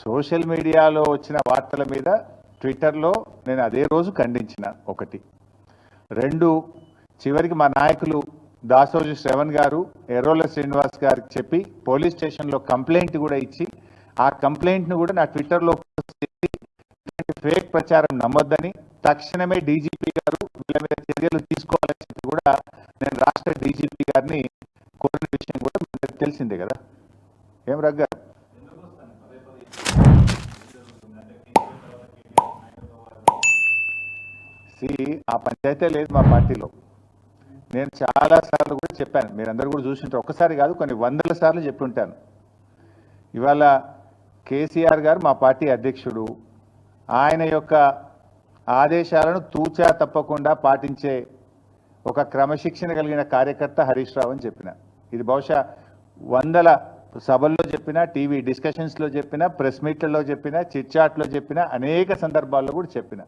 Social మీడియాలో వచ్చిన వార్తల మీద ట్విట్టర్లో నేను అదే రోజు ఖండించిన. ఒకటి. రెండు, చివరికి మా నాయకులు దాసోజు శ్రవణ్ గారు ఎర్రోల శ్రీనివాస్ గారికి చెప్పి పోలీస్ స్టేషన్లో కంప్లైంట్ కూడా ఇచ్చి ఆ కంప్లైంట్ను కూడా నా ట్విట్టర్లో ఫేక్ ప్రచారం నమ్మొద్దని, తక్షణమే డీజీపీ గారు వీళ్ళ మీద చర్యలు తీసుకోవాలని చెప్పి కూడా నేను రాష్ట్ర డీజీపీ గారిని కోరిన విషయం కూడా మీకు తెలిసిందే కదా. ఏం రగ్గా ఆ పంచాయతీ లేదు మా పార్టీలో. నేను చాలాసార్లు కూడా చెప్పాను, మీరందరూ కూడా చూసింటారు. ఒక్కసారి కాదు, కొన్ని వందల సార్లు చెప్పి ఉంటాను. ఇవాళ కేసీఆర్ గారు మా పార్టీ అధ్యక్షుడు, ఆయన యొక్క ఆదేశాలను తూచా తప్పకుండా పాటించే ఒక క్రమశిక్షణ కలిగిన కార్యకర్త హరీష్ రావు అని చెప్పిన. ఇది బహుశా వందల సభల్లో చెప్పిన, టీవీ డిస్కషన్స్లో చెప్పిన, ప్రెస్ మీట్లలో చెప్పిన, చిట్చాట్లో చెప్పిన, అనేక సందర్భాల్లో కూడా చెప్పిన.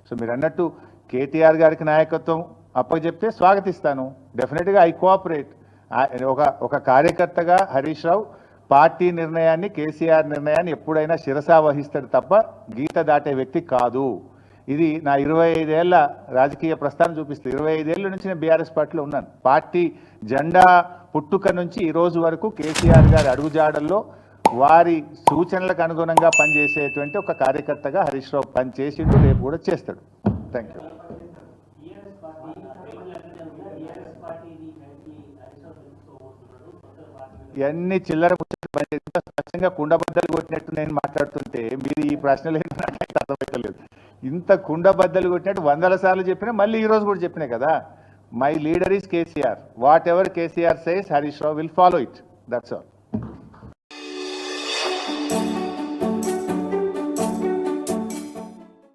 సో మీరు అన్నట్టు కేటీఆర్ గారికి నాయకత్వం అప్పచెప్తే స్వాగతిస్తాను. డెఫినెట్గా ఐ కోఆపరేట్. ఒక కార్యకర్తగా హరీష్ రావు పార్టీ నిర్ణయాన్ని, కేసీఆర్ నిర్ణయాన్ని ఎప్పుడైనా శిరసా వహిస్తాడు తప్ప గీత దాటే వ్యక్తి కాదు. ఇది నా 25 ఏళ్ల రాజకీయ ప్రస్థానం చూపిస్తుంది. 25 ఏళ్ళ నుంచి నేను బీఆర్ఎస్ పార్టీలో ఉన్నాను. పార్టీ జెండా పుట్టుక నుంచి ఈ రోజు వరకు కేసీఆర్ గారి అడుగుజాడల్లో వారి సూచనలకు అనుగుణంగా పనిచేసేటువంటి ఒక కార్యకర్తగా హరీష్ రావు పనిచేసిండు, రేపు కూడా చేస్తాడు. Thank you. ఇవన్నీ చిల్లర స్పష్టంగా కుండబద్దలు కొట్టినట్టు నేను మాట్లాడుతుంటే మీరు ఈ ప్రశ్నలు ఏంటో నాకైతే అర్థమవుతలేదు. ఇంత కుండబద్దలు కొట్టినట్టు వందల సార్లు చెప్పినా మళ్ళీ ఈరోజు కూడా చెప్పినా కదా. My leader is KCR. What ever KCR says Harish Rao will follow it. That's all.